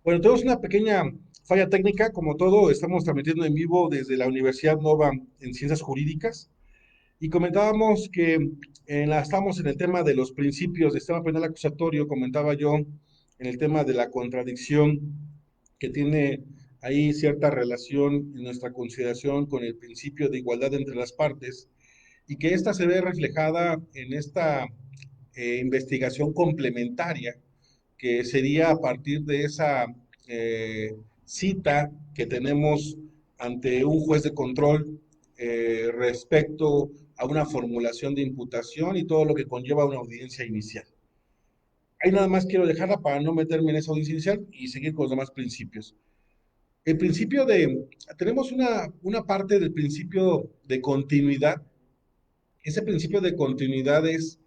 Bueno, tenemos una pequeña falla técnica, como todo, estamos transmitiendo en vivo desde la Universidad Nova en Ciencias Jurídicas y comentábamos que estamos en el tema de los principios del sistema penal acusatorio, comentaba yo en el tema de la contradicción que tiene ahí cierta relación en nuestra consideración con el principio de igualdad entre las partes y que esta se ve reflejada en esta investigación complementaria que sería a partir de esa cita que tenemos ante un juez de control respecto a una formulación de imputación y todo lo que conlleva una audiencia inicial. Ahí nada más quiero dejarla para no meterme en esa audiencia inicial y seguir con los demás principios. El principio de, tenemos una parte del principio de continuidad. Ese principio de continuidad es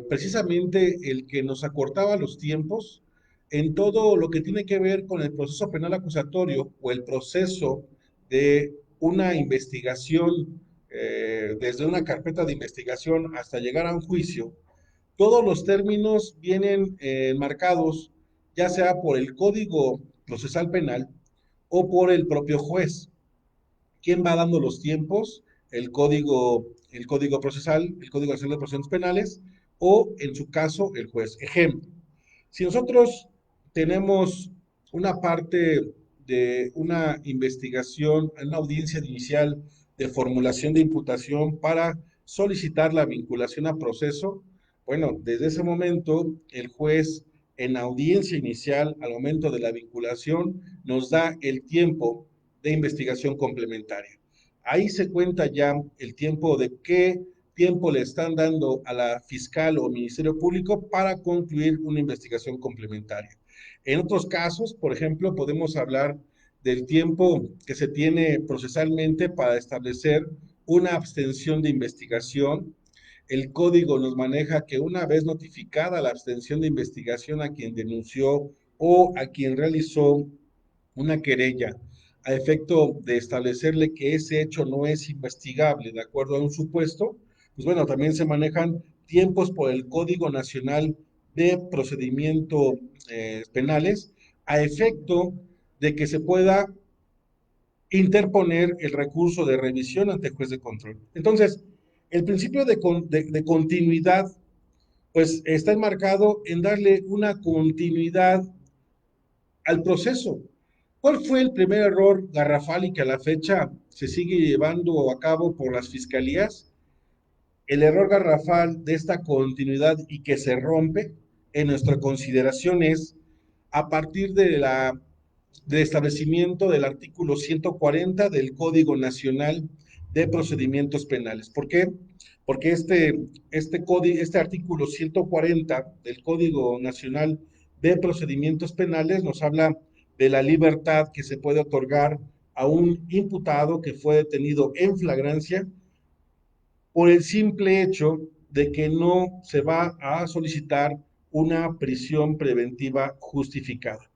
precisamente el que nos acortaba los tiempos en todo lo que tiene que ver con el proceso penal acusatorio o el proceso de una investigación, desde una carpeta de investigación hasta llegar a un juicio. Todos los términos vienen marcados ya sea por el Código Procesal Penal o por el propio juez. ¿Quién va dando los tiempos? El código procesal, el Código Nacional de Procedimientos Penales, o en su caso, el juez. Ejemplo, si nosotros tenemos una parte de una investigación, una audiencia inicial de formulación de imputación para solicitar la vinculación a proceso, bueno, desde ese momento el juez en audiencia inicial, al momento de la vinculación, nos da el tiempo de investigación complementaria. Ahí se cuenta ya el tiempo de qué tiempo le están dando a la fiscal o ministerio público para concluir una investigación complementaria. En otros casos, por ejemplo, podemos hablar del tiempo que se tiene procesalmente para establecer una abstención de investigación. El código nos maneja que una vez notificada la abstención de investigación a quien denunció o a quien realizó una querella a efecto de establecerle que ese hecho no es investigable de acuerdo a un supuesto, pues bueno, también se manejan tiempos por el Código Nacional de Procedimiento Penales a efecto de que se pueda interponer el recurso de revisión ante el juez de control. Entonces, el principio de continuidad, pues está enmarcado en darle una continuidad al proceso. ¿Cuál fue el primer error garrafal y que a la fecha se sigue llevando a cabo por las fiscalías? El error garrafal de esta continuidad y que se rompe, en nuestra consideración, es a partir del establecimiento del artículo 140 del Código Nacional de Procedimientos Penales. ¿Por qué? Porque este artículo 140 del Código Nacional de Procedimientos Penales nos habla de la libertad que se puede otorgar a un imputado que fue detenido en flagrancia por el simple hecho de que no se va a solicitar una prisión preventiva justificada.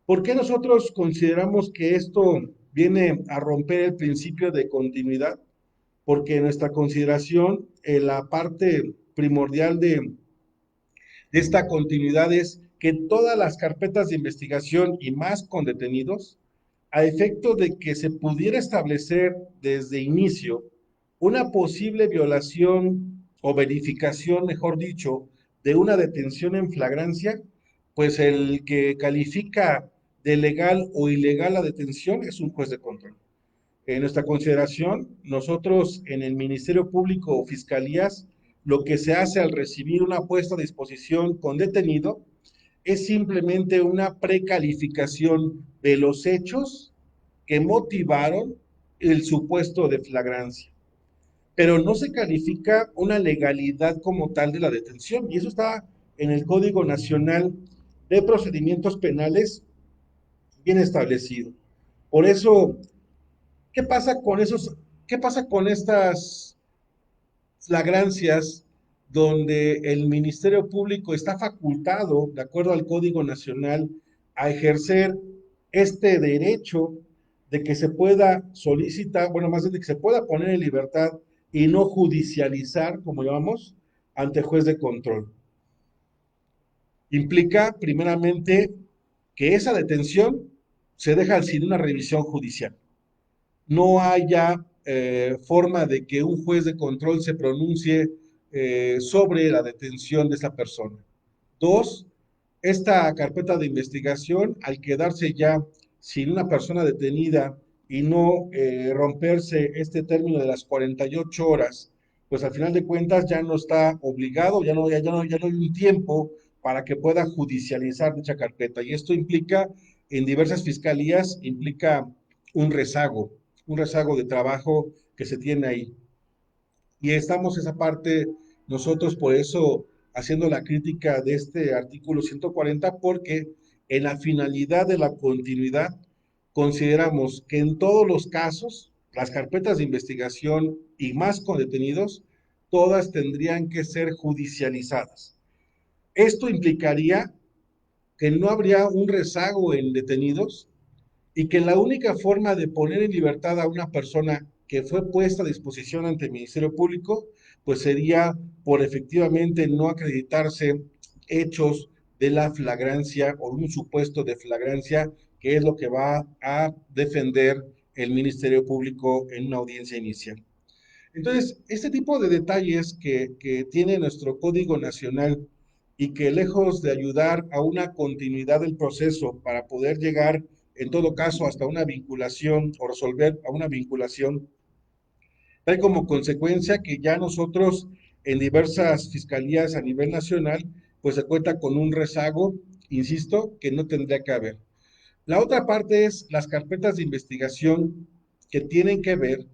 ¿Por qué nosotros consideramos que esto viene a romper el principio de continuidad? Porque en nuestra consideración, la parte primordial de esta continuidad es que todas las carpetas de investigación y más con detenidos, a efecto de que se pudiera establecer desde inicio una posible violación o verificación, mejor dicho, de una detención en flagrancia, pues el que califica de legal o ilegal la detención es un juez de control. En nuestra consideración, nosotros en el Ministerio Público o Fiscalías, lo que se hace al recibir una puesta a disposición con detenido es simplemente una precalificación de los hechos que motivaron el supuesto de flagrancia, pero no se califica una legalidad como tal de la detención, y eso está en el Código Nacional de Procedimientos Penales bien establecido. Por eso, ¿qué pasa con qué pasa con estas flagrancias donde el Ministerio Público está facultado, de acuerdo al Código Nacional, a ejercer este derecho de que se pueda solicitar, bueno, más bien de que se pueda poner en libertad y no judicializar, como llamamos, ante juez de control? Implica, primeramente, que esa detención se deja sin una revisión judicial. No haya forma de que un juez de control se pronuncie sobre la detención de esa persona. Dos, esta carpeta de investigación, al quedarse ya sin una persona detenida y no romperse este término de las 48 horas, pues al final de cuentas ya no está obligado, ya no hay un tiempo para que pueda judicializar dicha carpeta. Y esto implica, en diversas fiscalías, implica un rezago, un rezago de trabajo que se tiene ahí. Y estamos esa parte, nosotros por eso haciendo la crítica de este artículo 140, porque en la finalidad de la continuidad consideramos que en todos los casos, las carpetas de investigación y más con detenidos, todas tendrían que ser judicializadas. Esto implicaría que no habría un rezago en detenidos y que la única forma de poner en libertad a una persona que fue puesta a disposición ante el Ministerio Público, pues sería por efectivamente no acreditarse hechos de la flagrancia o un supuesto de flagrancia, que es lo que va a defender el Ministerio Público en una audiencia inicial. Entonces, este tipo de detalles que tiene nuestro Código Nacional y que lejos de ayudar a una continuidad del proceso para poder llegar, en todo caso, hasta una vinculación o resolver a una vinculación, trae como consecuencia que ya nosotros en diversas fiscalías a nivel nacional, pues se cuenta con un rezago, insisto, que no tendría que haber. La otra parte es las carpetas de investigación que tienen que ver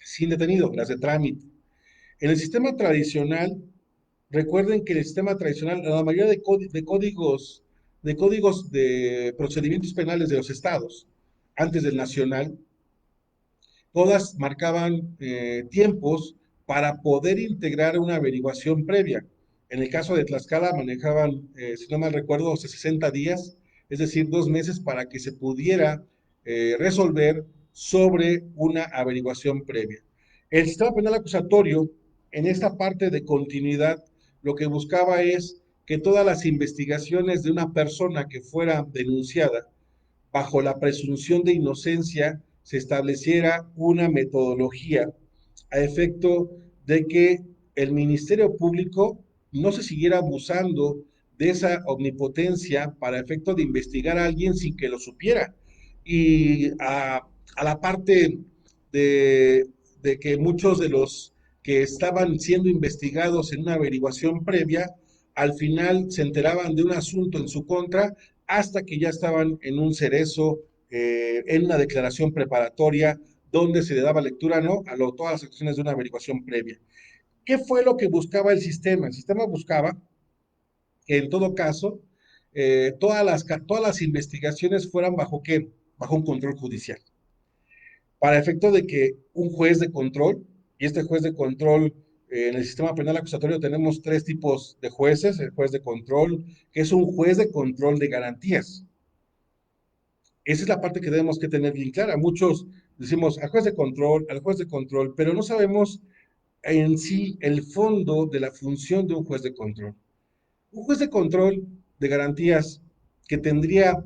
sin detenido, las de trámite. En el sistema tradicional, recuerden que el sistema tradicional, la mayoría de códigos de procedimientos penales de los estados, antes del nacional, todas marcaban tiempos para poder integrar una averiguación previa. En el caso de Tlaxcala manejaban, si no mal recuerdo, 60 días, es decir, 2 meses para que se pudiera resolver sobre una averiguación previa. El sistema penal acusatorio, en esta parte de continuidad, lo que buscaba es que todas las investigaciones de una persona que fuera denunciada bajo la presunción de inocencia, se estableciera una metodología a efecto de que el Ministerio Público no se siguiera abusando de esa omnipotencia para efecto de investigar a alguien sin que lo supiera. Y a la parte de que muchos de los que estaban siendo investigados en una averiguación previa, al final se enteraban de un asunto en su contra hasta que ya estaban en un cerezo, en una declaración preparatoria, donde se le daba lectura no a todas las acciones de una averiguación previa. ¿Qué fue lo que buscaba el sistema? El sistema buscaba que en todo caso todas las investigaciones fueran bajo qué? Bajo un control judicial. Para efecto de que un juez de control, y este juez de control, en el sistema penal acusatorio tenemos tres tipos de jueces: el juez de control, que es un juez de control de garantías. Esa es la parte que debemos que tener bien clara. Muchos decimos al juez de control, pero no sabemos en sí el fondo de la función de un juez de control. Un juez de control de garantías que tendría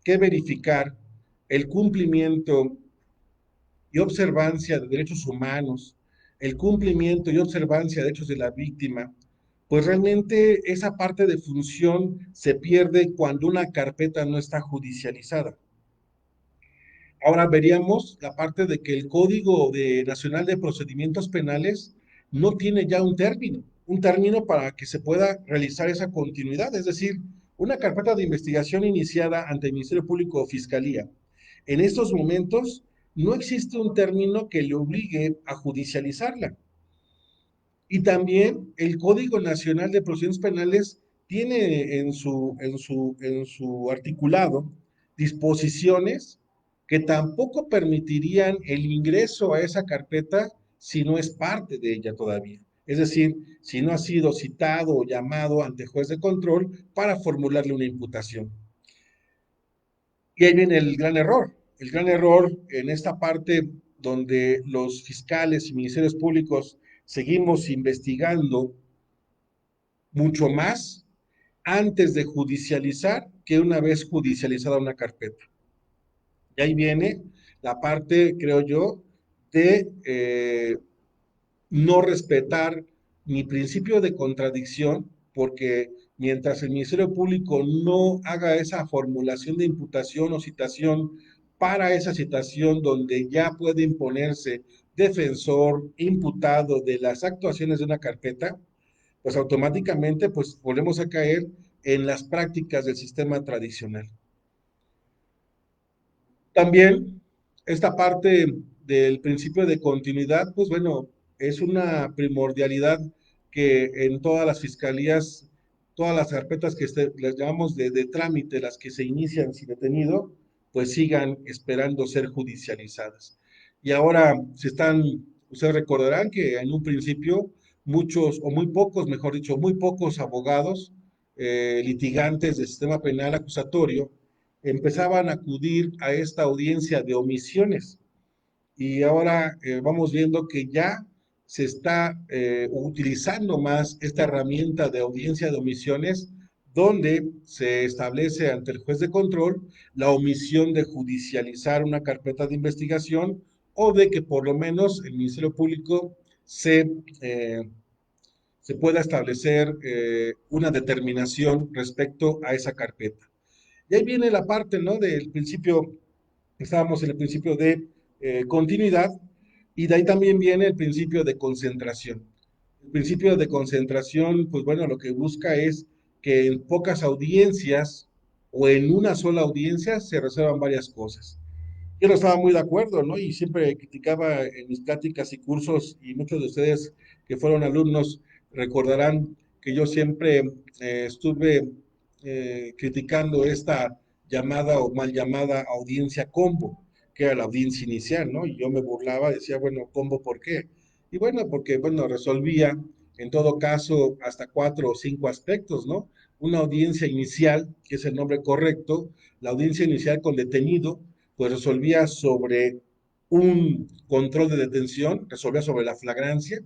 que verificar el cumplimiento y observancia de derechos humanos, el cumplimiento y observancia de derechos de la víctima, pues realmente esa parte de función se pierde cuando una carpeta no está judicializada. Ahora veríamos la parte de que el Nacional de Procedimientos Penales no tiene ya un término para que se pueda realizar esa continuidad, es decir, una carpeta de investigación iniciada ante el Ministerio Público o Fiscalía. En estos momentos no existe un término que le obligue a judicializarla. Y también el Código Nacional de Procedimientos Penales tiene en su articulado disposiciones que tampoco permitirían el ingreso a esa carpeta si no es parte de ella todavía. Es decir, si no ha sido citado o llamado ante juez de control para formularle una imputación. Y ahí viene el gran error. El gran error en esta parte donde los fiscales y ministerios públicos seguimos investigando mucho más antes de judicializar que una vez judicializada una carpeta. Y ahí viene la parte, creo yo, de no respetar ni principio de contradicción, porque mientras el Ministerio Público no haga esa formulación de imputación o citación para esa citación donde ya puede imponerse defensor, imputado de las actuaciones de una carpeta, pues automáticamente pues volvemos a caer en las prácticas del sistema tradicional. También esta parte del principio de continuidad, pues bueno, es una primordialidad que en todas las fiscalías, todas las carpetas que les llamamos de trámite, las que se inician sin detenido, pues sigan esperando ser judicializadas. Y ahora ustedes recordarán que en un principio muchos, o muy pocos, mejor dicho, muy pocos abogados, litigantes del sistema penal acusatorio, empezaban a acudir a esta audiencia de omisiones y ahora vamos viendo que ya se está utilizando más esta herramienta de audiencia de omisiones donde se establece ante el juez de control la omisión de judicializar una carpeta de investigación o de que por lo menos el Ministerio Público eh, se pueda establecer una determinación respecto a esa carpeta. Y ahí viene la parte, ¿no? Del principio, estábamos en el principio de continuidad, y de ahí también viene el principio de concentración. El principio de concentración, pues bueno, lo que busca es que en pocas audiencias o en una sola audiencia se resuelvan varias cosas. Yo no estaba muy de acuerdo, ¿no? Y siempre criticaba en mis pláticas y cursos, y muchos de ustedes que fueron alumnos recordarán que yo siempre estuve criticando esta llamada o mal llamada audiencia combo, que era la audiencia inicial, ¿no? Y yo me burlaba, decía, bueno, combo, ¿por qué? Y bueno, porque, bueno, resolvía en todo caso hasta 4 o 5 aspectos, ¿no? Una audiencia inicial, que es el nombre correcto, la audiencia inicial con detenido, pues resolvía sobre un control de detención, resolvía sobre la flagrancia.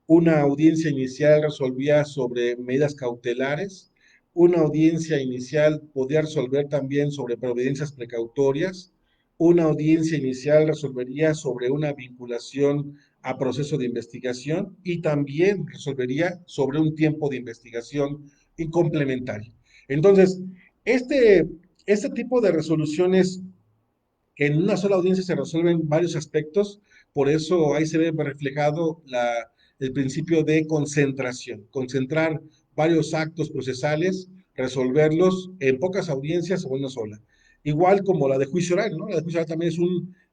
Una audiencia inicial resolvía sobre medidas cautelares. Una audiencia inicial podía resolver también sobre providencias precautorias. Una audiencia inicial resolvería sobre una vinculación a proceso de investigación y también resolvería sobre un tiempo de investigación y complementario. Entonces, este, este tipo de resoluciones que en una sola audiencia se resuelven varios aspectos, por eso ahí se ve reflejado el principio de concentración, concentrar varios actos procesales, resolverlos en pocas audiencias o una sola. Igual como la de juicio oral, ¿no? La de juicio oral también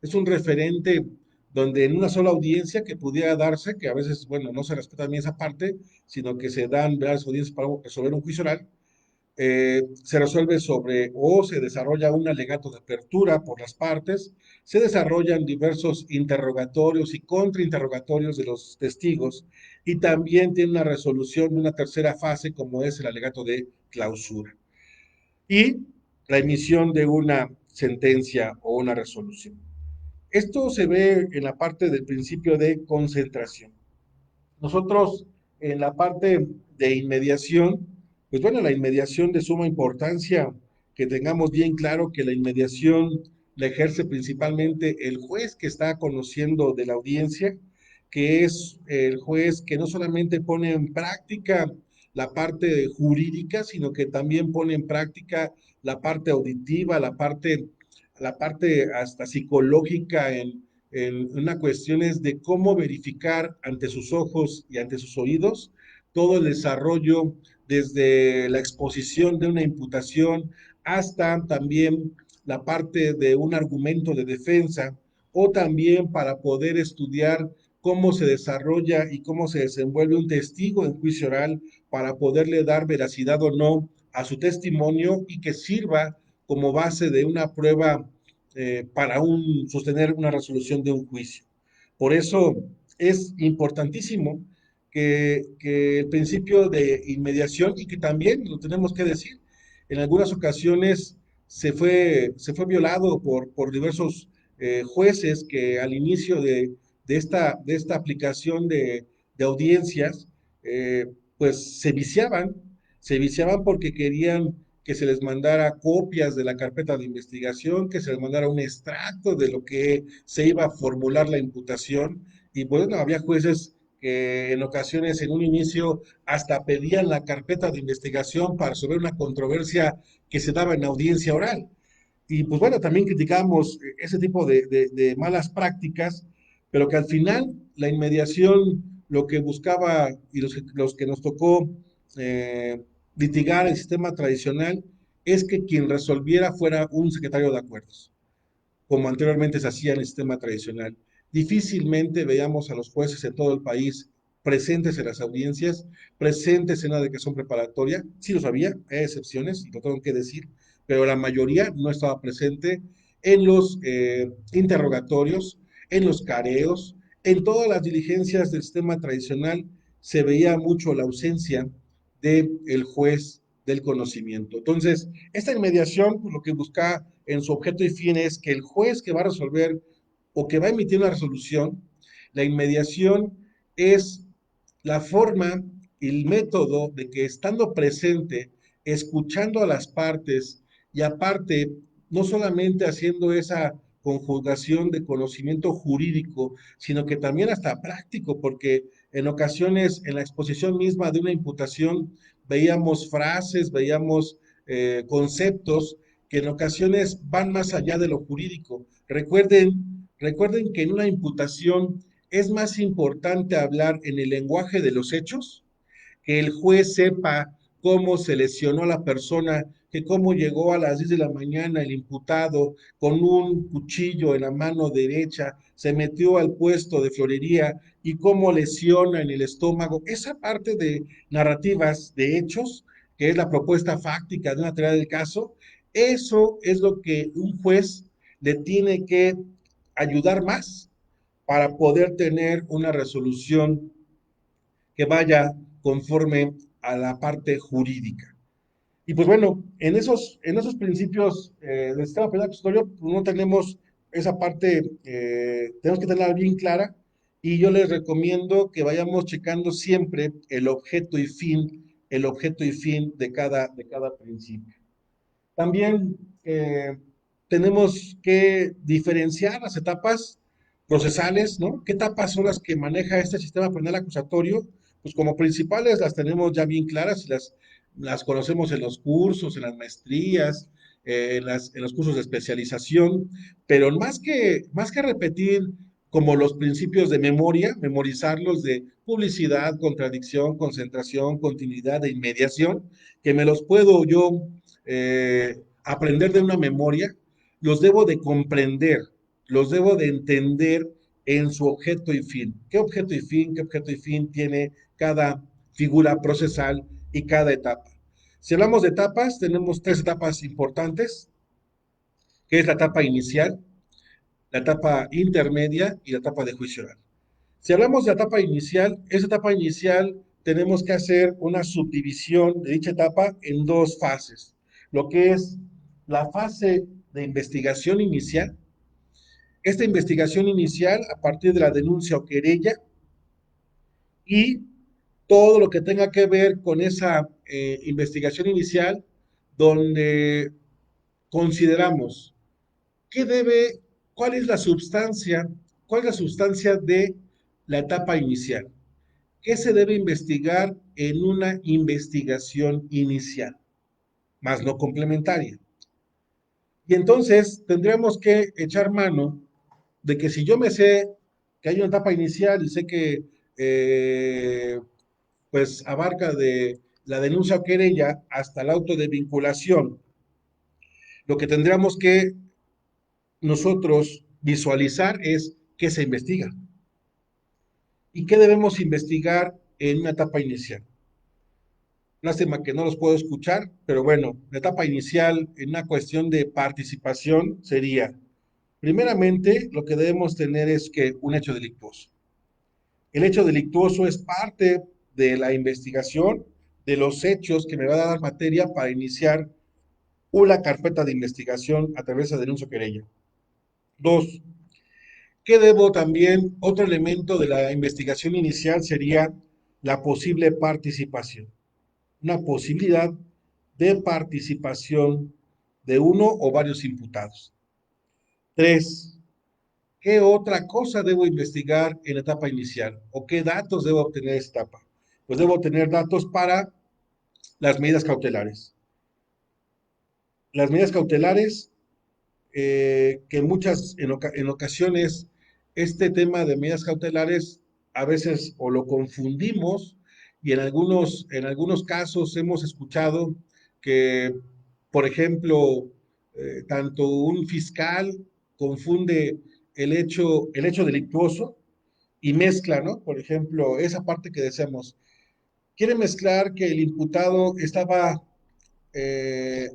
es un referente donde en una sola audiencia que pudiera darse, que a veces, bueno, no se respeta bien esa parte, sino que se dan varias audiencias para resolver un juicio oral, se resuelve sobre o se desarrolla un alegato de apertura por las partes, se desarrollan diversos interrogatorios y contrainterrogatorios de los testigos y también tiene una resolución de una tercera fase como es el alegato de clausura y la emisión de una sentencia o una resolución. Esto se ve en la parte del principio de concentración. Nosotros en la parte de inmediación, pues bueno, la inmediación de suma importancia, que tengamos bien claro que la inmediación la ejerce principalmente el juez que está conociendo de la audiencia, que es el juez que no solamente pone en práctica la parte jurídica, sino que también pone en práctica la parte auditiva, la parte hasta psicológica en una cuestión es de cómo verificar ante sus ojos y ante sus oídos todo el desarrollo desde la exposición de una imputación hasta también la parte de un argumento de defensa o también para poder estudiar cómo se desarrolla y cómo se desenvuelve un testigo en juicio oral para poderle dar veracidad o no a su testimonio y que sirva como base de una prueba para sostener una resolución de un juicio. Por eso es importantísimo que el principio de inmediación, y que también lo tenemos que decir, en algunas ocasiones se fue violado por diversos jueces que al inicio de esta aplicación de audiencias, pues se viciaban porque querían que se les mandara copias de la carpeta de investigación, que se les mandara un extracto de lo que se iba a formular la imputación. Y bueno, había jueces que en ocasiones, en un inicio, hasta pedían la carpeta de investigación para resolver una controversia que se daba en audiencia oral. Y pues bueno, también criticamos ese tipo de malas prácticas, pero que al final la inmediación, lo que buscaba y los que nos tocó eh, litigar el sistema tradicional, es que quien resolviera fuera un secretario de acuerdos, como anteriormente se hacía en el sistema tradicional. Difícilmente veíamos a los jueces en todo el país presentes en las audiencias, presentes en la declaración preparatoria. Sí los había, hay excepciones, y lo tengo que decir, pero la mayoría no estaba presente en los interrogatorios, en los careos, en todas las diligencias del sistema tradicional se veía mucho la ausencia del juez del conocimiento. Entonces, esta inmediación, pues, lo que busca en su objeto y fin es que el juez que va a resolver o que va a emitir una resolución, la inmediación es la forma, el método de que estando presente, escuchando a las partes y aparte, no solamente haciendo esa conjugación de conocimiento jurídico, sino que también hasta práctico, porque en ocasiones en la exposición misma de una imputación veíamos frases, veíamos conceptos que en ocasiones van más allá de lo jurídico. Recuerden que en una imputación es más importante hablar en el lenguaje de los hechos, que el juez sepa cómo se lesionó a la persona, que cómo llegó a las 10 de la mañana el imputado con un cuchillo en la mano derecha, se metió al puesto de florería y cómo lesiona en el estómago. Esa parte de narrativas de hechos, que es la propuesta fáctica de una teoría del caso, eso es lo que un juez le tiene que ayudar más para poder tener una resolución que vaya conforme a la parte jurídica. Y pues bueno, en esos principios del sistema penal acusatorio, pues no tenemos esa parte, tenemos que tenerla bien clara, y yo les recomiendo que vayamos checando siempre el objeto y fin de cada principio. También tenemos que diferenciar las etapas procesales, ¿no? ¿Qué etapas son las que maneja este sistema penal acusatorio? Pues como principales las tenemos ya bien claras y las conocemos en los cursos, en las maestrías, en los cursos de especialización, pero más que repetir como los principios de memoria, memorizarlos de publicidad, contradicción, concentración, continuidad e inmediación, que me los puedo yo aprender de una memoria, los debo de comprender, los debo de entender en su objeto y fin. ¿Qué objeto y fin? ¿Qué objeto y fin tiene cada figura procesal y cada etapa? Si hablamos de etapas, tenemos tres etapas importantes, que es la etapa inicial, la etapa intermedia y la etapa de juicio oral. Si hablamos de la etapa inicial, esa etapa inicial tenemos que hacer una subdivisión de dicha etapa en dos fases. Lo que es la fase de investigación inicial. Esta investigación inicial a partir de la denuncia o querella y todo lo que tenga que ver con esa investigación inicial donde consideramos qué debe, cuál es la sustancia, cuál es la sustancia de la etapa inicial. ¿Qué se debe investigar en una investigación inicial, más no complementaria? Y entonces tendríamos que echar mano de que si yo me sé que hay una etapa inicial y sé que pues abarca de la denuncia o querella hasta el auto de vinculación, lo que tendríamos que nosotros visualizar es qué se investiga y qué debemos investigar en una etapa inicial. Lástima que no los puedo escuchar, pero bueno, la etapa inicial en una cuestión de participación sería, primeramente, lo que debemos tener es que un hecho delictuoso. El hecho delictuoso es parte de la investigación de los hechos que me va a dar materia para iniciar una carpeta de investigación a través de denuncia o querella. Dos, ¿qué debo también? Otro elemento de la investigación inicial sería la posible participación, una posibilidad de participación de uno o varios imputados. 3. ¿Qué otra cosa debo investigar en la etapa inicial? ¿O qué datos debo obtener en esta etapa? Pues debo obtener datos para las medidas cautelares. Las medidas cautelares, que en ocasiones, este tema de medidas cautelares a veces o lo confundimos y en algunos casos hemos escuchado que, por ejemplo, tanto un fiscal confunde el hecho delictuoso y mezcla, ¿no? Por ejemplo, esa parte que decíamos, quiere mezclar que el imputado estaba eh,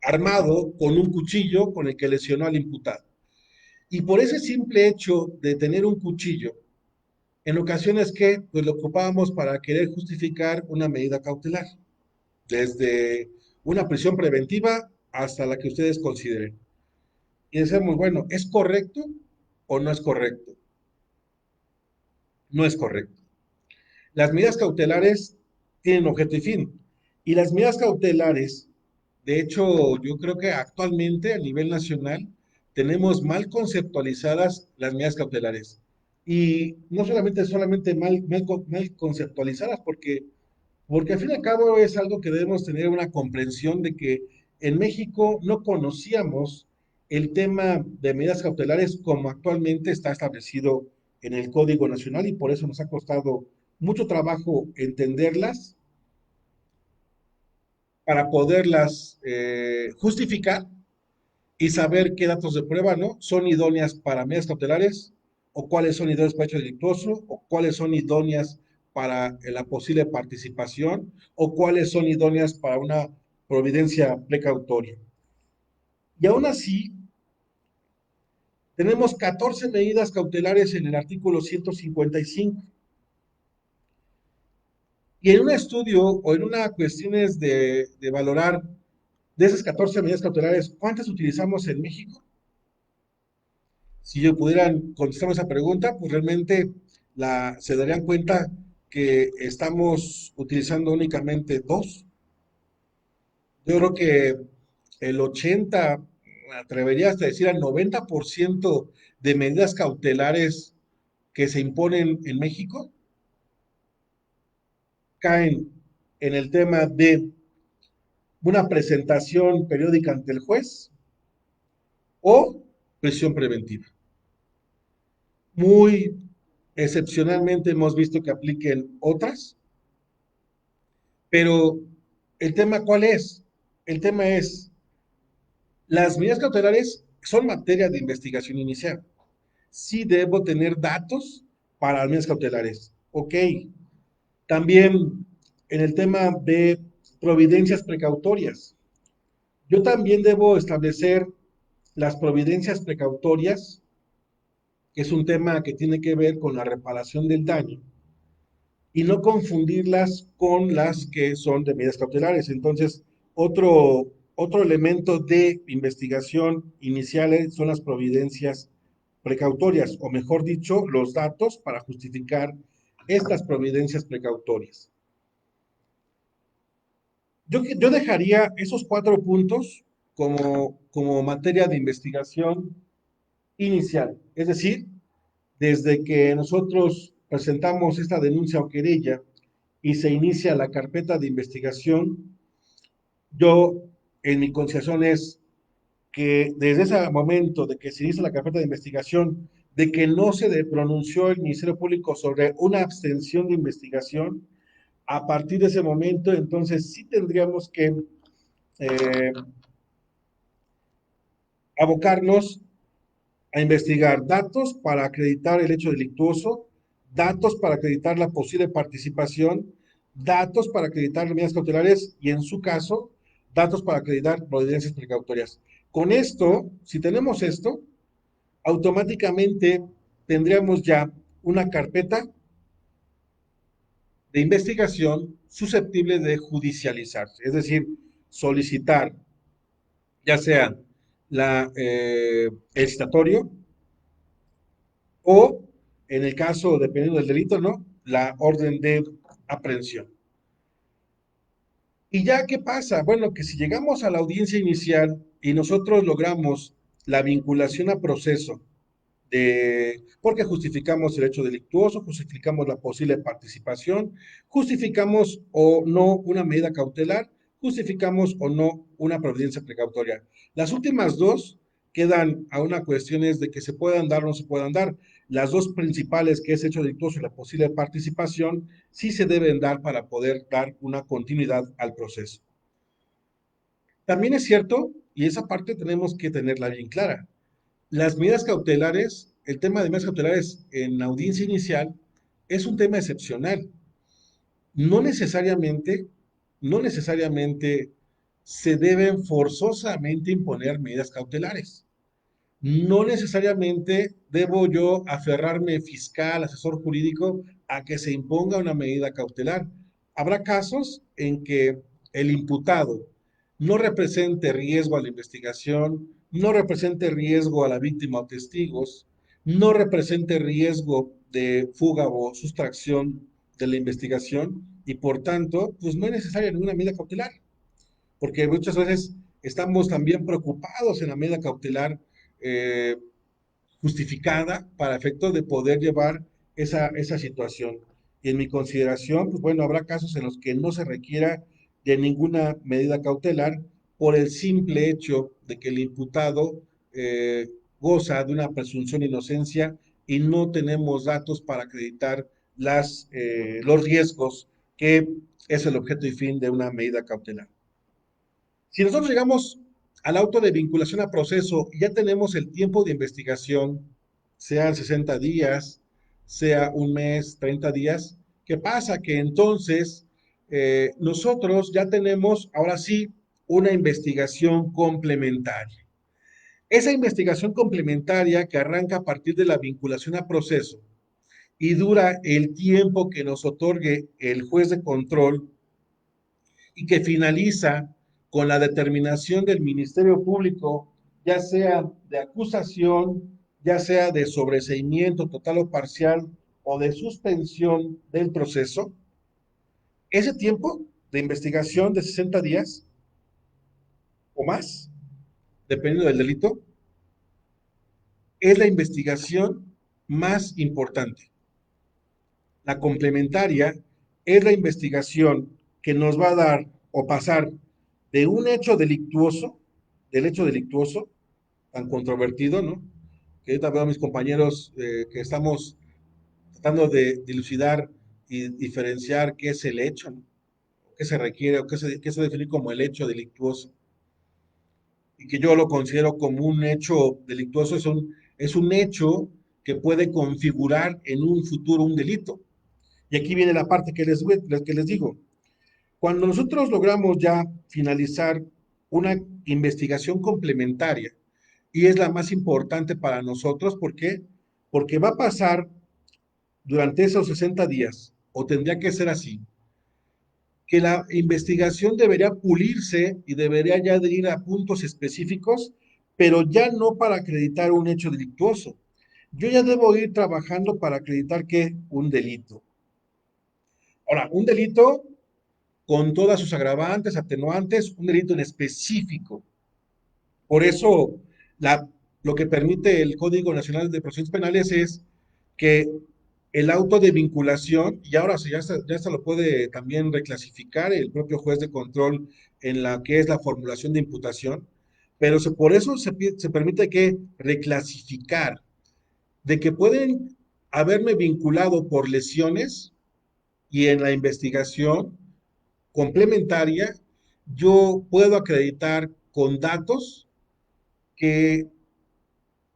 armado con un cuchillo con el que lesionó al imputado. Y por ese simple hecho de tener un cuchillo, en ocasiones que pues lo ocupábamos para querer justificar una medida cautelar, desde una prisión preventiva hasta la que ustedes consideren. Y decimos, bueno, ¿es correcto o no es correcto? No es correcto. Las medidas cautelares tienen objeto y fin. Y las medidas cautelares, de hecho, yo creo que actualmente a nivel nacional tenemos mal conceptualizadas las medidas cautelares. Y no solamente mal conceptualizadas, porque al fin y al cabo es algo que debemos tener una comprensión de que en México no conocíamos el tema de medidas cautelares como actualmente está establecido en el Código Nacional y por eso nos ha costado mucho trabajo entenderlas para poderlas justificar y saber qué datos de prueba no son idóneas para medidas cautelares o cuáles son idóneas para hecho delictuoso o cuáles son idóneas para la posible participación o cuáles son idóneas para una providencia precautoria. Y aún así, tenemos 14 medidas cautelares en el artículo 155. Y en un estudio o en una cuestiones de valorar de esas 14 medidas cautelares, ¿cuántas utilizamos en México? Si yo pudieran contestar esa pregunta, pues realmente se darían cuenta que estamos utilizando únicamente dos. Yo creo que el 80, me atrevería hasta decir al 90% de medidas cautelares que se imponen en México caen en el tema de una presentación periódica ante el juez o prisión preventiva. Muy excepcionalmente hemos visto que apliquen otras, pero el tema ¿cuál es? El tema es, las medidas cautelares son materia de investigación inicial. Sí debo tener datos para las medidas cautelares. Ok. También en el tema de providencias precautorias. Yo también debo establecer las providencias precautorias, que es un tema que tiene que ver con la reparación del daño, y no confundirlas con las que son de medidas cautelares. Entonces, otro elemento de investigación iniciales son las providencias precautorias, o mejor dicho, los datos para justificar estas providencias precautorias. Yo dejaría esos 4 puntos como materia de investigación inicial, es decir, desde que nosotros presentamos esta denuncia o querella y se inicia la carpeta de investigación, yo en mi consideración es que desde ese momento de que se inicia la carpeta de investigación, de que no se pronunció el Ministerio Público sobre una abstención de investigación, a partir de ese momento, entonces sí tendríamos que eh, abocarnos a investigar datos para acreditar el hecho delictuoso, datos para acreditar la posible participación, datos para acreditar medidas cautelares y, en su caso, datos para acreditar providencias precautorias. Con esto, si tenemos esto, automáticamente tendríamos ya una carpeta de investigación susceptible de judicializarse, es decir, solicitar ya sea el citatorio o, en el caso, dependiendo del delito, ¿no? La orden de aprehensión. ¿Y ya qué pasa? Bueno, que si llegamos a la audiencia inicial y nosotros logramos la vinculación a proceso porque justificamos el hecho delictuoso, justificamos la posible participación, justificamos o no una medida cautelar, justificamos o no una providencia precautoria. Las últimas dos quedan a una cuestiones de que se puedan dar o no se puedan dar. Las dos principales, que es hecho delictuoso y la posible participación, sí se deben dar para poder dar una continuidad al proceso. También es cierto, y esa parte tenemos que tenerla bien clara, las medidas cautelares, el tema de medidas cautelares en audiencia inicial es un tema excepcional. No necesariamente, no necesariamente se deben forzosamente imponer medidas cautelares. No necesariamente debo yo aferrarme fiscal, asesor jurídico, a que se imponga una medida cautelar. Habrá casos en que el imputado no represente riesgo a la investigación, no represente riesgo a la víctima o testigos, no represente riesgo de fuga o sustracción de la investigación y por tanto, pues no es necesaria ninguna medida cautelar, porque muchas veces estamos también preocupados en la medida cautelar eh, justificada para efectos de poder llevar esa situación. Y en mi consideración, pues bueno, habrá casos en los que no se requiera de ninguna medida cautelar por el simple hecho de que el imputado goza de una presunción de inocencia y no tenemos datos para acreditar los riesgos que es el objeto y fin de una medida cautelar. Si nosotros llegamos al auto de vinculación a proceso y ya tenemos el tiempo de investigación, sean 60 días, sea un mes, 30 días, ¿qué pasa? Que entonces nosotros ya tenemos ahora sí una investigación complementaria. Esa investigación complementaria que arranca a partir de la vinculación a proceso y dura el tiempo que nos otorgue el juez de control y que finaliza con la determinación del Ministerio Público, ya sea de acusación, ya sea de sobreseimiento total o parcial o de suspensión del proceso, ese tiempo de investigación de 60 días o más, dependiendo del delito, es la investigación más importante. La complementaria es la investigación que nos va a dar o pasar de un hecho delictuoso, del hecho delictuoso, tan controvertido, ¿no? Que ahorita veo a mis compañeros que estamos tratando de dilucidar y diferenciar qué es el hecho, ¿no? Qué se requiere o qué se define como el hecho delictuoso. Y que yo lo considero como un hecho delictuoso, es un hecho que puede configurar en un futuro un delito. Y aquí viene la parte que les digo. Cuando nosotros logramos ya finalizar una investigación complementaria, y es la más importante para nosotros, ¿por qué? Porque va a pasar durante esos 60 días, o tendría que ser así, que la investigación debería pulirse y debería ya de ir a puntos específicos, pero ya no para acreditar un hecho delictuoso. Yo ya debo ir trabajando para acreditar que un delito. Ahora, un delito con todas sus agravantes, atenuantes, un delito en específico. Por eso, lo que permite el Código Nacional de Procedimientos Penales es que el auto de vinculación, y ahora ya se lo puede también reclasificar el propio juez de control en la que es la formulación de imputación, pero por eso se permite que reclasificar, de que pueden haberme vinculado por lesiones y en la investigación complementaria, yo puedo acreditar con datos que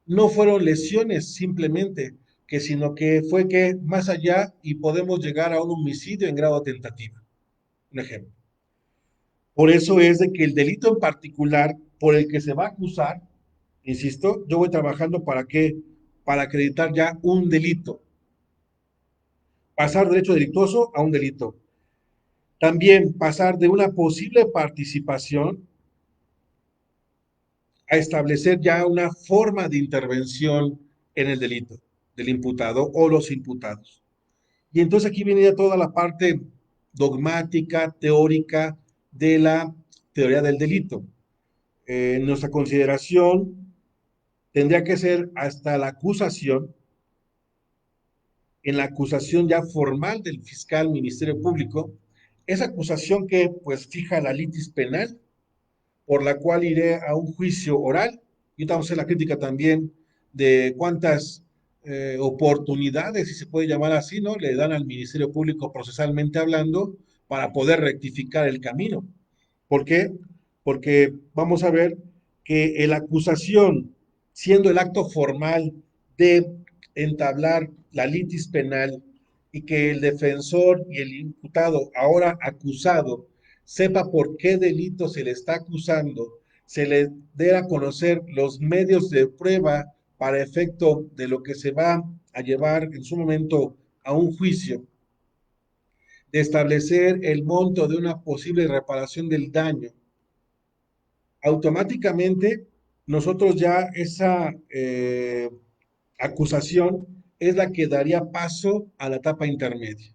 no fueron lesiones simplemente, que sino que fue que más allá y podemos llegar a un homicidio en grado tentativo. Un ejemplo. Por eso es de que el delito en particular por el que se va a acusar, insisto, yo voy trabajando para qué, para acreditar ya un delito, pasar del hecho delictuoso a un delito. También pasar de una posible participación a establecer ya una forma de intervención en el delito del imputado o los imputados. Y entonces aquí viene ya toda la parte dogmática, teórica, de la teoría del delito. En nuestra consideración, tendría que ser hasta la acusación, en la acusación ya formal del fiscal Ministerio Público, esa acusación que pues fija la litis penal, por la cual iré a un juicio oral, y vamos a hacer la crítica también de cuántas oportunidades, si se puede llamar así, ¿no? Le dan al Ministerio Público procesalmente hablando para poder rectificar el camino. ¿Por qué? Porque vamos a ver que la acusación, siendo el acto formal de entablar la litis penal y que el defensor y el imputado, ahora acusado, sepa por qué delito se le está acusando, se le dé a conocer los medios de prueba para efecto de lo que se va a llevar en su momento a un juicio, de establecer el monto de una posible reparación del daño. Automáticamente nosotros ya esa acusación es la que daría paso a la etapa intermedia.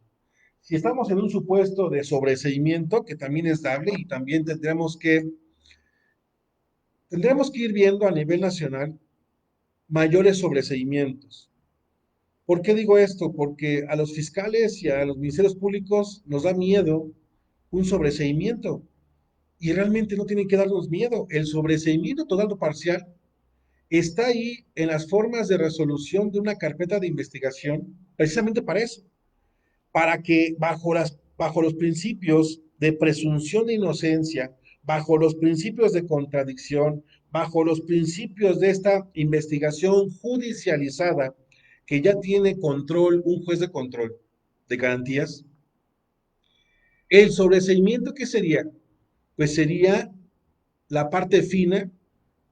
Si estamos en un supuesto de sobreseimiento, que también es dable y también tendremos que ir viendo a nivel nacional mayores sobreseimientos. ¿Por qué digo esto? Porque a los fiscales y a los ministerios públicos nos da miedo un sobreseimiento y realmente no tienen que darnos miedo. El sobreseimiento total o parcial está ahí en las formas de resolución de una carpeta de investigación, precisamente para eso, para que bajo los principios de presunción de inocencia, bajo los principios de contradicción, bajo los principios de esta investigación judicializada que ya tiene control, un juez de control de garantías, el sobreseimiento que sería, pues sería la parte fina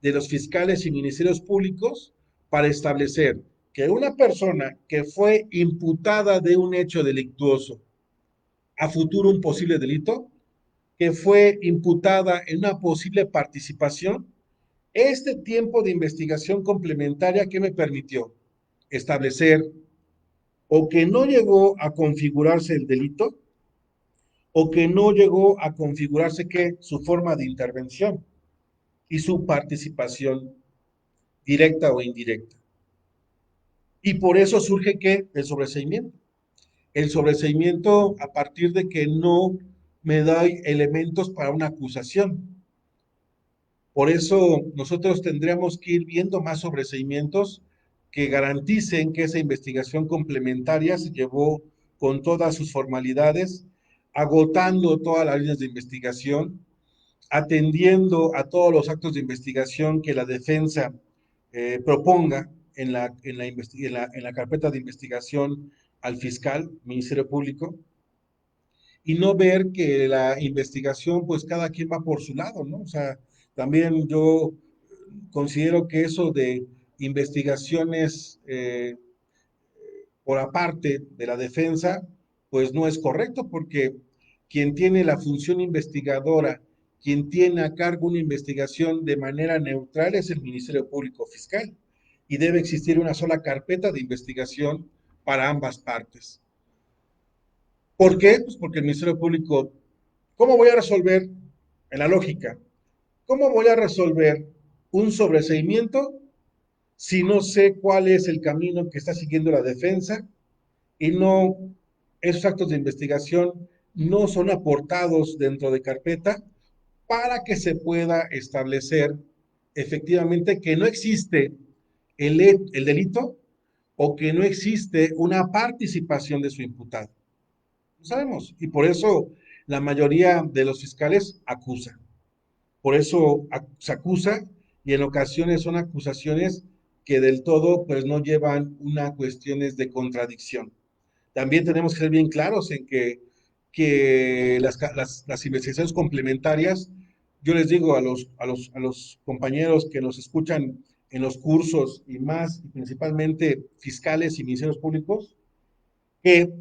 de los fiscales y ministerios públicos para establecer que una persona que fue imputada de un hecho delictuoso, a futuro un posible delito, que fue imputada en una posible participación, este tiempo de investigación complementaria que me permitió establecer o que no llegó a configurarse el delito o que no llegó a configurarse que su forma de intervención y su participación directa o indirecta. Y por eso surge que el sobreseimiento a partir de que no me da elementos para una acusación. Por eso nosotros tendríamos que ir viendo más sobreseimientos que garanticen que esa investigación complementaria se llevó con todas sus formalidades, agotando todas las líneas de investigación, atendiendo a todos los actos de investigación que la defensa proponga en la carpeta de investigación al fiscal, Ministerio Público, y no ver que la investigación, pues cada quien va por su lado, ¿no? O sea, también yo considero que eso de investigaciones por aparte de la defensa, pues no es correcto porque quien tiene la función investigadora, quien tiene a cargo una investigación de manera neutral es el Ministerio Público Fiscal y debe existir una sola carpeta de investigación para ambas partes. ¿Por qué? Pues porque el Ministerio Público, ¿cómo voy a resolver, en la lógica, cómo voy a resolver un sobreseimiento si no sé cuál es el camino que está siguiendo la defensa y no, esos actos de investigación no son aportados dentro de carpeta para que se pueda establecer efectivamente que no existe el delito o que no existe una participación de su imputado? No sabemos. Y por eso la mayoría de los fiscales acusan. Por eso se acusa y en ocasiones son acusaciones que del todo pues no llevan una cuestiones de contradicción. También tenemos que ser bien claros en que las investigaciones complementarias, yo les digo a los compañeros que nos escuchan en los cursos y más, y principalmente fiscales y ministerios públicos, que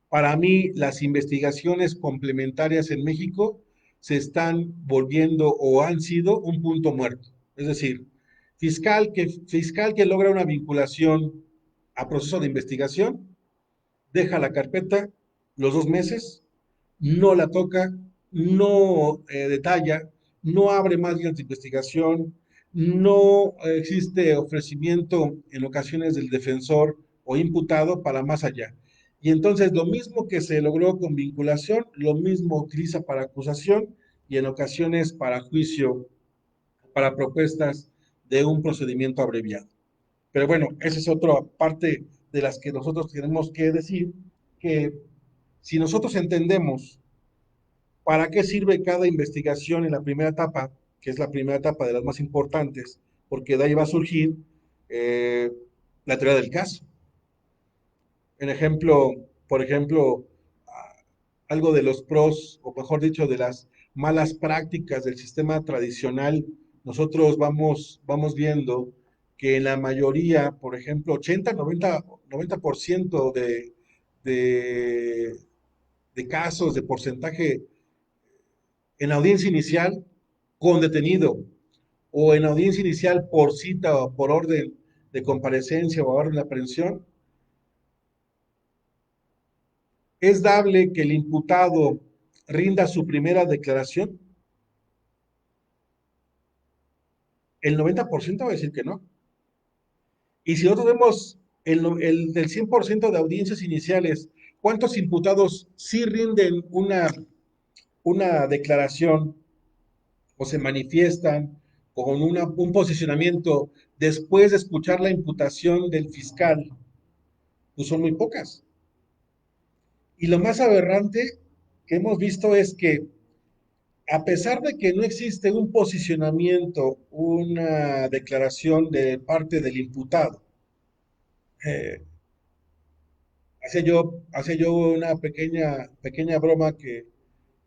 para mí las investigaciones complementarias en México se están volviendo o han sido un punto muerto. Es decir, fiscal que logra una vinculación a proceso de investigación, deja la carpeta los 2 meses, no la toca no detalla, no abre más líneas de investigación, no existe ofrecimiento en ocasiones del defensor o imputado para más allá. Y entonces lo mismo que se logró con vinculación, lo mismo utiliza para acusación y en ocasiones para juicio, para propuestas de un procedimiento abreviado. Pero bueno, esa es otra parte de las que nosotros tenemos que decir que si nosotros entendemos para qué sirve cada investigación en la primera etapa, que es la primera etapa de las más importantes, porque de ahí va a surgir eh, la teoría del caso. En ejemplo, por ejemplo, algo de los pros, o mejor dicho, de las malas prácticas del sistema tradicional, nosotros vamos viendo que en la mayoría, por ejemplo, 80, 90% de, de casos, de porcentaje en audiencia inicial con detenido o en audiencia inicial por cita o por orden de comparecencia o orden de aprehensión, es dable que el imputado rinda su primera declaración. El 90% va a decir que no. Y si nosotros vemos el del 100% de audiencias iniciales, ¿cuántos imputados sí rinden una declaración o se manifiestan con un posicionamiento después de escuchar la imputación del fiscal? Pues son muy pocas. Y lo más aberrante que hemos visto es que a pesar de que no existe un posicionamiento, una declaración de parte del imputado, eh, hacía yo una pequeña broma que,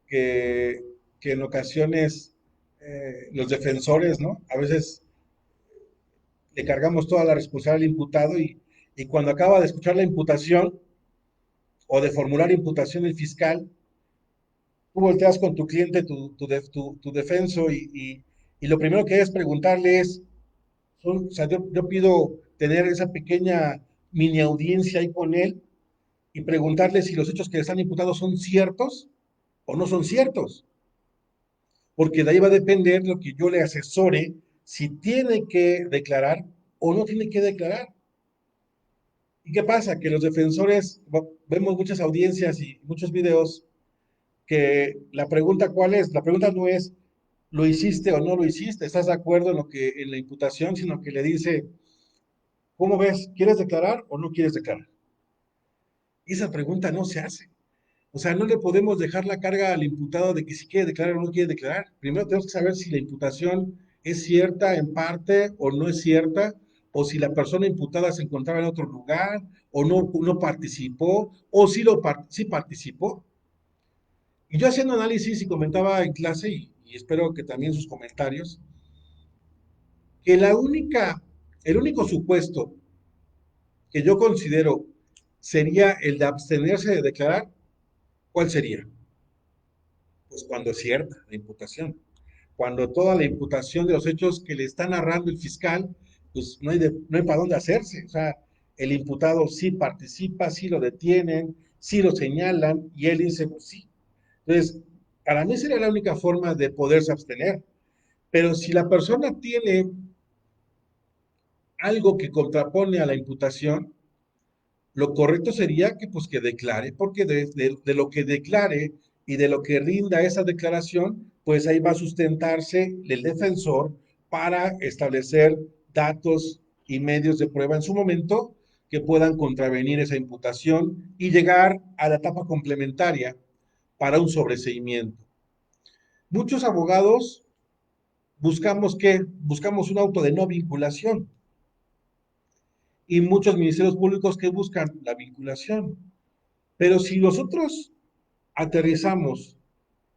que en ocasiones los defensores, ¿no? A veces le cargamos toda la responsabilidad al imputado y cuando acaba de escuchar la imputación o de formular imputación el fiscal, tú volteas con tu cliente, tu defenso y lo primero que debes preguntarle es, o sea, yo pido tener esa pequeña mini audiencia ahí con él y preguntarle si los hechos que le están imputados son ciertos o no son ciertos, porque de ahí va a depender lo que yo le asesore si tiene que declarar o no tiene que declarar. ¿Y qué pasa? Que los defensores, vemos muchas audiencias y muchos videos que la pregunta ¿cuál es? La pregunta no es ¿lo hiciste o no lo hiciste? ¿Estás de acuerdo en la imputación? Sino que le dice, ¿cómo ves? ¿Quieres declarar o no quieres declarar? Y esa pregunta no se hace. O sea, no le podemos dejar la carga al imputado de que si quiere declarar o no quiere declarar. Primero tenemos que saber si la imputación es cierta en parte o no es cierta, o si la persona imputada se encontraba en otro lugar, o no participó, o sí participó. Y yo haciendo análisis y comentaba en clase, y espero que también sus comentarios, que el único supuesto que yo considero sería el de abstenerse de declarar, ¿cuál sería? Pues cuando es cierta la imputación. Cuando toda la imputación de los hechos que le está narrando el fiscal, pues no hay para dónde hacerse. O sea, el imputado sí participa, sí lo detienen, sí lo señalan, y él dice, pues sí. Entonces, para mí sería la única forma de poderse abstener. Pero si la persona tiene algo que contrapone a la imputación, lo correcto sería que pues que declare, porque de lo que declare y de lo que rinda esa declaración, pues ahí va a sustentarse el defensor para establecer datos y medios de prueba en su momento que puedan contravenir esa imputación y llegar a la etapa complementaria para un sobreseimiento. Muchos abogados buscamos un auto de no vinculación y muchos ministerios públicos que buscan la vinculación. Pero si nosotros aterrizamos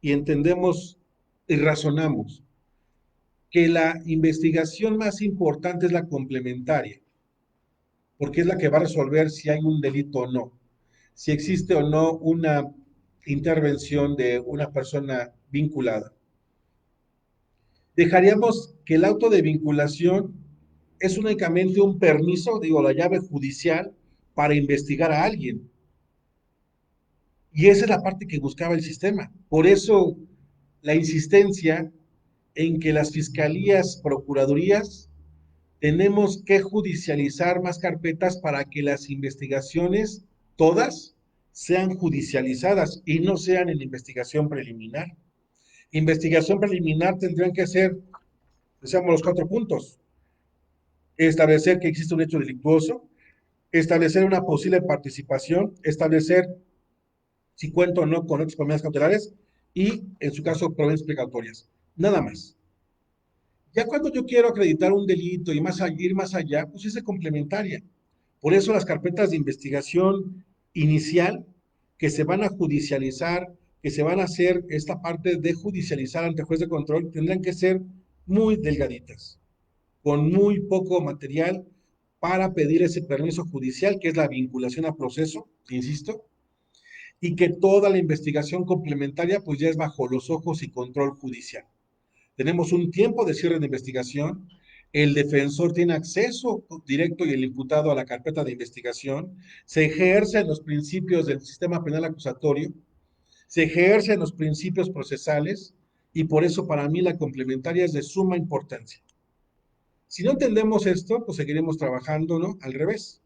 y entendemos y razonamos que la investigación más importante es la complementaria, porque es la que va a resolver si hay un delito o no, si existe o no una intervención de una persona vinculada. Dejaríamos que el auto de vinculación es únicamente un permiso, digo, la llave judicial para investigar a alguien. Y esa es la parte que buscaba el sistema. Por eso la insistencia en que las fiscalías, procuradurías, tenemos que judicializar más carpetas para que las investigaciones, todas, sean judicializadas y no sean en investigación preliminar. Investigación preliminar tendrían que ser, decíamos, los 4 puntos: establecer que existe un hecho delictuoso, establecer una posible participación, establecer si cuento o no con otras medidas cautelares y, en su caso, pruebas precautorias. Nada más. Ya cuando yo quiero acreditar un delito y ir más allá, pues es de complementaria. Por eso las carpetas de investigación inicial que se van a judicializar, que se van a hacer esta parte de judicializar ante juez de control, tendrán que ser muy delgaditas, con muy poco material para pedir ese permiso judicial, que es la vinculación a proceso, insisto, y que toda la investigación complementaria pues ya es bajo los ojos y control judicial. Tenemos un tiempo de cierre de investigación, el defensor tiene acceso directo y el imputado a la carpeta de investigación, se ejercen los principios del sistema penal acusatorio, se ejercen los principios procesales y por eso para mí la complementaria es de suma importancia. Si no entendemos esto, pues seguiremos trabajando, ¿no? Al revés.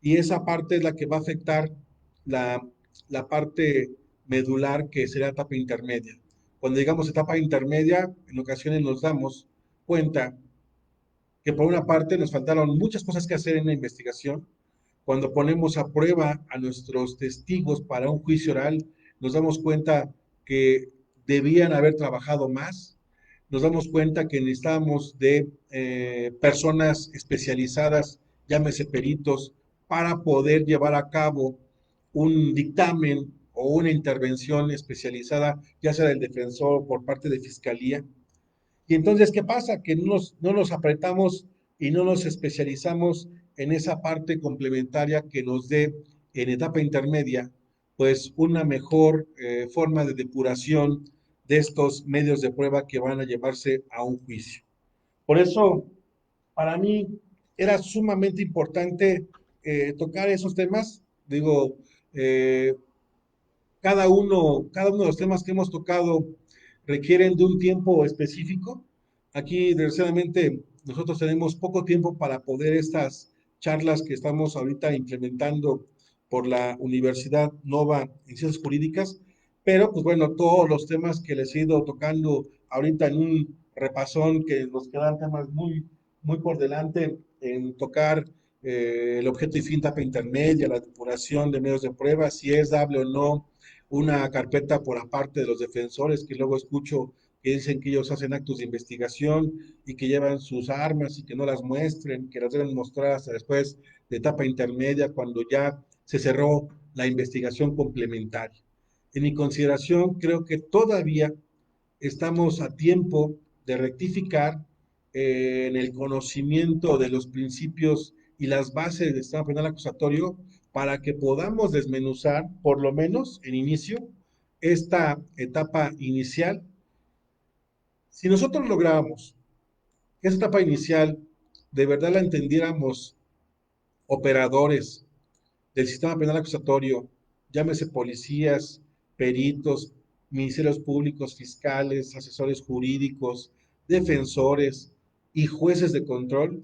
Y esa parte es la que va a afectar la, la parte medular que será etapa intermedia. Cuando llegamos a etapa intermedia, en ocasiones nos damos cuenta que por una parte nos faltaron muchas cosas que hacer en la investigación. Cuando ponemos a prueba a nuestros testigos para un juicio oral, nos damos cuenta que debían haber trabajado más. Nos damos cuenta que necesitábamos de personas especializadas, llámese peritos, para poder llevar a cabo un dictamen o una intervención especializada, ya sea del defensor o por parte de fiscalía. Y entonces, ¿qué pasa? Que no nos apretamos y no nos especializamos en esa parte complementaria que nos dé en etapa intermedia, pues una mejor forma de depuración de estos medios de prueba que van a llevarse a un juicio. Por eso, para mí, era sumamente importante tocar esos temas. Digo, eh, cada uno de los temas que hemos tocado requieren de un tiempo específico. Aquí, desgraciadamente, nosotros tenemos poco tiempo para poder estas charlas que estamos ahorita implementando por la Universidad Nova en Ciencias Jurídicas, pero pues bueno, todos los temas que les he ido tocando ahorita en un repasón, que nos quedan temas muy por delante en tocar el objeto y fin etapa intermedia, la depuración de medios de prueba, si es dable o no una carpeta por aparte de los defensores, que luego escucho que dicen que ellos hacen actos de investigación y que llevan sus armas y que no las muestren, que las deben mostrar hasta después de etapa intermedia, cuando ya se cerró la investigación complementaria. En mi consideración, creo que todavía estamos a tiempo de rectificar en el conocimiento de los principios y las bases del sistema penal acusatorio para que podamos desmenuzar, por lo menos en inicio, esta etapa inicial. Si nosotros lográramos que esta etapa inicial de verdad la entendiéramos operadores del sistema penal acusatorio, llámese policías, peritos, ministerios públicos, fiscales, asesores jurídicos, defensores y jueces de control,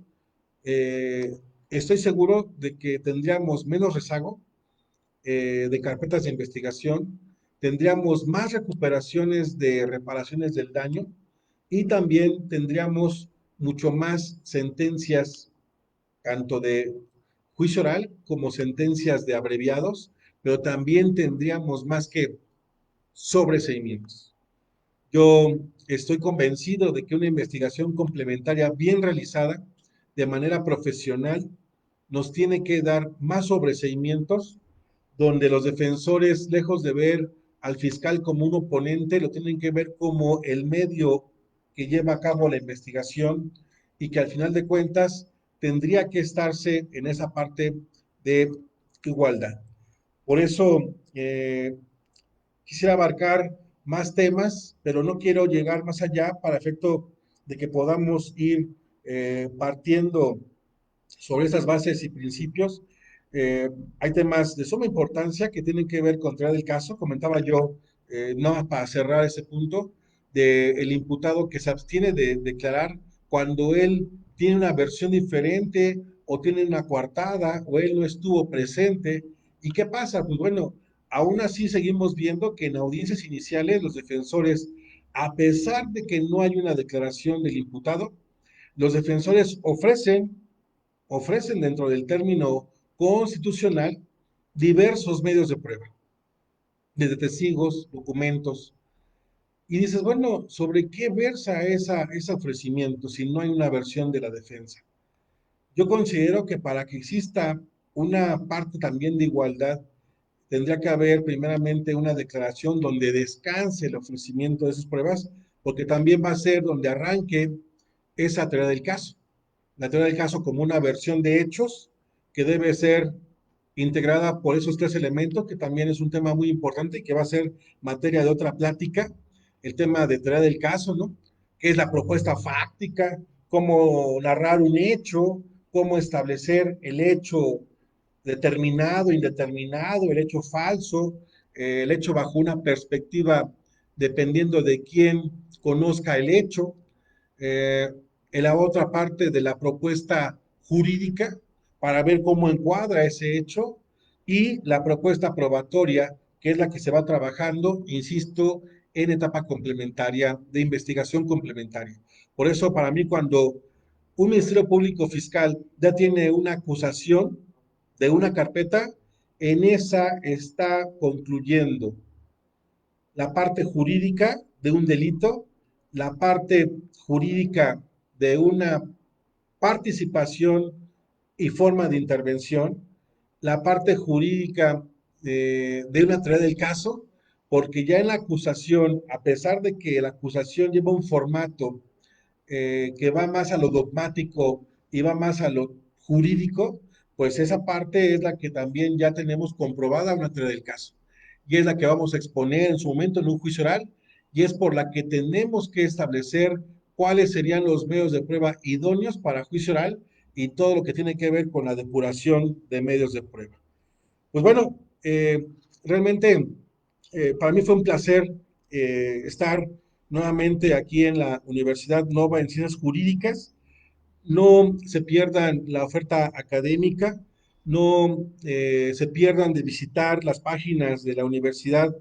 estoy seguro de que tendríamos menos rezago de carpetas de investigación, tendríamos más recuperaciones de reparaciones del daño y también tendríamos mucho más sentencias, tanto de juicio oral como sentencias de abreviados, pero también tendríamos más que sobreseimientos. Yo estoy convencido de que una investigación complementaria bien realizada de manera profesional nos tiene que dar más sobreseimientos donde los defensores, lejos de ver al fiscal como un oponente, lo tienen que ver como el medio que lleva a cabo la investigación y que al final de cuentas tendría que estarse en esa parte de igualdad. Por eso quisiera abarcar más temas, pero no quiero llegar más allá para efecto de que podamos ir partiendo sobre esas bases y principios. Hay temas de suma importancia que tienen que ver con traer el caso. Comentaba yo, no para cerrar ese punto, del imputado que se abstiene de declarar cuando él tiene una versión diferente o tiene una coartada o él no estuvo presente. ¿Y qué pasa? Pues bueno, aún así seguimos viendo que en audiencias iniciales los defensores, a pesar de que no hay una declaración del imputado, los defensores ofrecen dentro del término constitucional diversos medios de prueba, desde testigos, documentos, y dices, bueno, ¿sobre qué versa ese ofrecimiento si no hay una versión de la defensa? Yo considero que para que exista una parte también de igualdad, tendría que haber primeramente una declaración donde descanse el ofrecimiento de esas pruebas, porque también va a ser donde arranque esa teoría del caso. La teoría del caso como una versión de hechos que debe ser integrada por esos tres elementos, que también es un tema muy importante y que va a ser materia de otra plática, el tema de teoría del caso, ¿no? ¿Qué es la propuesta fáctica? ¿Cómo narrar un hecho? ¿Cómo establecer el hecho determinado, indeterminado, el hecho falso, el hecho bajo una perspectiva dependiendo de quién conozca el hecho? eh, en la otra parte de la propuesta jurídica para ver cómo encuadra ese hecho y la propuesta probatoria, que es la que se va trabajando, insisto, en etapa complementaria, de investigación complementaria. Por eso, para mí, cuando un Ministerio Público Fiscal ya tiene una acusación de una carpeta, en esa está concluyendo la parte jurídica de un delito, la parte jurídica de una participación y forma de intervención, la parte jurídica de una teoría del caso, porque ya en la acusación, a pesar de que la acusación lleva un formato que va más a lo dogmático y va más a lo jurídico, pues esa parte es la que también ya tenemos comprobada una teoría del caso. Y es la que vamos a exponer en su momento en un juicio oral y es por la que tenemos que establecer cuáles serían los medios de prueba idóneos para juicio oral y todo lo que tiene que ver con la depuración de medios de prueba. Pues bueno, realmente para mí fue un placer estar nuevamente aquí en la Universidad Nova en Ciencias Jurídicas. No se pierdan la oferta académica, no se pierdan de visitar las páginas de la universidad,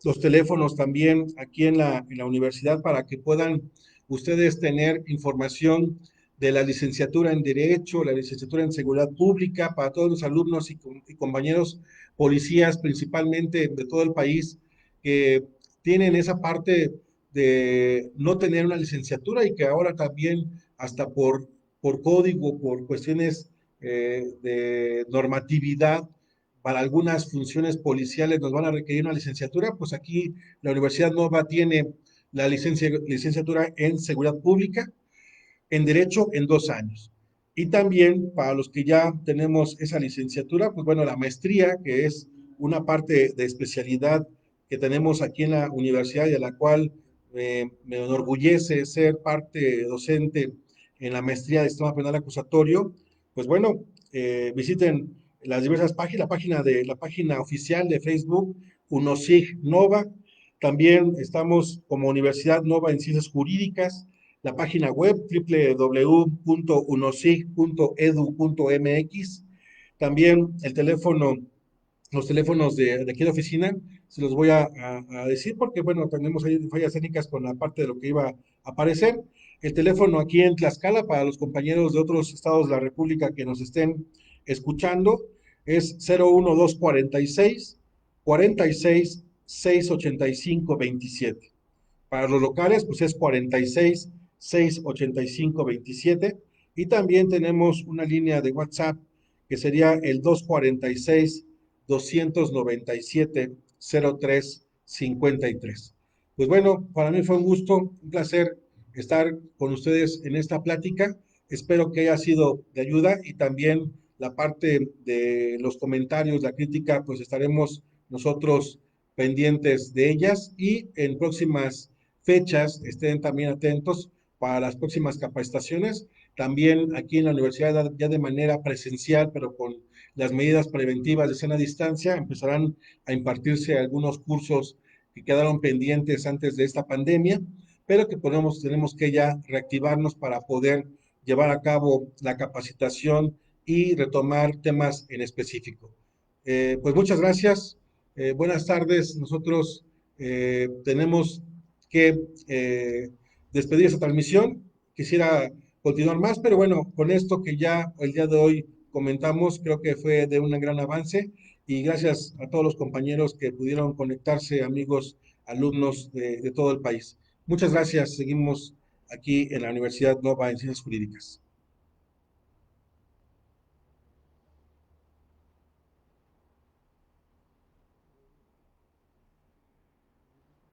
los teléfonos también aquí en la universidad para que puedan ustedes tener información de la licenciatura en Derecho, la licenciatura en Seguridad Pública, para todos los alumnos y compañeros policías, principalmente de todo el país, que tienen esa parte de no tener una licenciatura y que ahora también hasta por código, por cuestiones de normatividad, para algunas funciones policiales nos van a requerir una licenciatura, pues aquí la Universidad Nova tiene la licenciatura en Seguridad Pública, en Derecho en 2 años. Y también para los que ya tenemos esa licenciatura, pues bueno, la maestría, que es una parte de especialidad que tenemos aquí en la universidad y a la cual me enorgullece ser parte docente en la maestría de Sistema Penal Acusatorio, pues bueno, visiten las diversas páginas, la página oficial de Facebook, UNOSIG Nova. También estamos como Universidad Nova en Ciencias Jurídicas, la página web www.unosig.edu.mx. También los teléfonos de aquí de oficina, se los voy a decir porque, bueno, tenemos ahí fallas técnicas con la parte de lo que iba a aparecer. El teléfono aquí en Tlaxcala, para los compañeros de otros estados de la República que nos estén escuchando, es 01246 46 685 27. Para los locales, pues es 46 685 27. Y también tenemos una línea de WhatsApp que sería el 246 297 03 53. Pues bueno, para mí fue un gusto, un placer estar con ustedes en esta plática. Espero que haya sido de ayuda y también la parte de los comentarios, la crítica, pues estaremos nosotros pendientes de ellas y en próximas fechas estén también atentos para las próximas capacitaciones. También aquí en la universidad, ya de manera presencial, pero con las medidas preventivas de sana distancia, empezarán a impartirse algunos cursos que quedaron pendientes antes de esta pandemia, pero que tenemos que ya reactivarnos para poder llevar a cabo la capacitación y retomar temas en específico. Pues muchas gracias, buenas tardes. Nosotros tenemos que despedir esta transmisión. Quisiera continuar más, pero bueno, con esto que ya el día de hoy comentamos, creo que fue de un gran avance y gracias a todos los compañeros que pudieron conectarse, amigos, alumnos de todo el país. Muchas gracias. Seguimos aquí en la Universidad Nova en Ciencias Jurídicas.